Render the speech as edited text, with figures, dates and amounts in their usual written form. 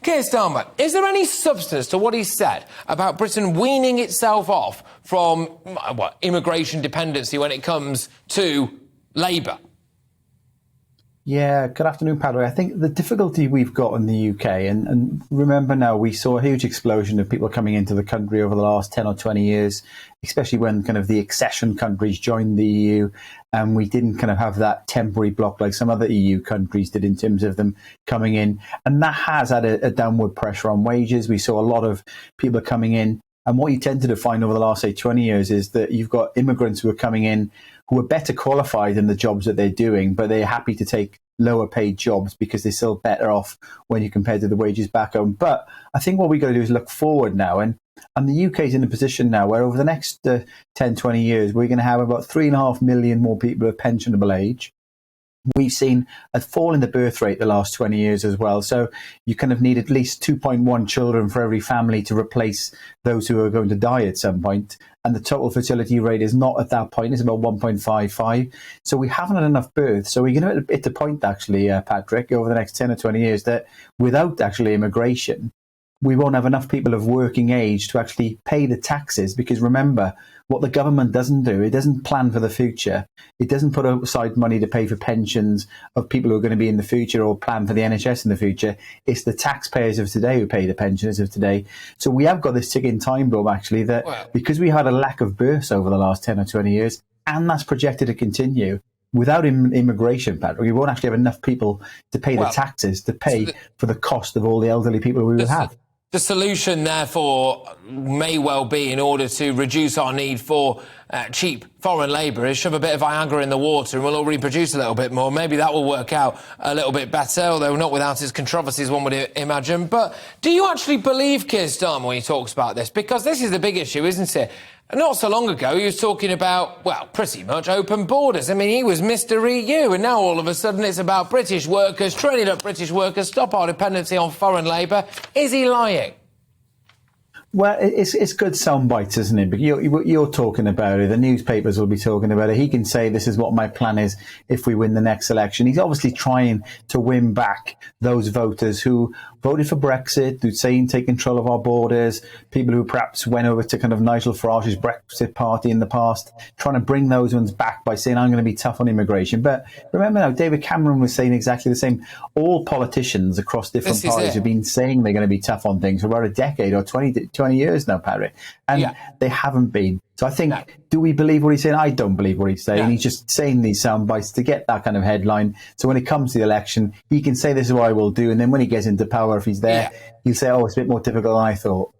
Keir Starmer, is there any substance to what he said about Britain weaning itself off from immigration dependency when it comes to Labour? Yeah, good afternoon, Padre. I think the difficulty we've got in the UK, and remember now, we saw a huge explosion of people coming into the country over the last 10 or 20 years, especially when kind of the accession countries joined the EU, and we didn't kind of have that temporary block like some other EU countries did in terms of them coming in. And that has had a downward pressure on wages. We saw a lot of people coming in. And what you tended to find over the last, say, 20 years is that you've got immigrants who are coming in who are better qualified in the jobs that they're doing, but they're happy to take lower paid jobs because they're still better off when you compare to the wages back home. But I think what we've got to do is look forward now. And the UK is in a position now where over the next 10, 20 years, we're going to have about 3.5 million more people of pensionable age. We've seen a fall in the birth rate the last 20 years as well. So you kind of need at least 2.1 children for every family to replace those who are going to die at some point. And the total fertility rate is not at that point. It's about 1.55. So we haven't had enough births. So we're going to hit the point, actually, Patrick, over the next 10 or 20 years that without actually immigration, we won't have enough people of working age to actually pay the taxes. Because remember, what the government doesn't do, it doesn't plan for the future. It doesn't put aside money to pay for pensions of people who are going to be in the future or plan for the NHS in the future. It's the taxpayers of today who pay the pensioners of today. So we have got this ticking time bomb, actually, that because we had a lack of births over the last 10 or 20 years, and that's projected to continue, without immigration, Patrick, we won't actually have enough people to pay the taxes, to pay for the cost of all the elderly people we will have. The solution, therefore, may well be, in order to reduce our need for cheap foreign labour, is shove a bit of Viagra in the water and we'll all reproduce a little bit more. Maybe that will work out a little bit better, although not without its controversies, one would imagine. But do you actually believe Keir Starmer when he talks about this? Because this is the big issue, isn't it? Not so long ago, he was talking about, well, pretty much open borders. I mean, he was Mr. EU, and now all of a sudden it's about British workers, training up British workers, stop our dependency on foreign labour. Is he lying? Well, it's good sound bites, isn't it? But you're talking about it. The newspapers will be talking about it. He can say, this is what my plan is if we win the next election. He's obviously trying to win back those voters who voted for Brexit, who'd say take control of our borders, people who perhaps went over to kind of Nigel Farage's Brexit party in the past, trying to bring those ones back by saying, I'm going to be tough on immigration. But remember now, David Cameron was saying exactly the same. All politicians across different parties have been saying they're going to be tough on things for about a decade or 20 years now, Patrick. And they haven't been. So I think, do we believe what he's saying? I don't believe what he's saying. Yeah. He's just saying these sound bites to get that kind of headline. So when it comes to the election, he can say, this is what I will do. And then when he gets into power, if he's there, he'll say, oh, it's a bit more difficult than I thought.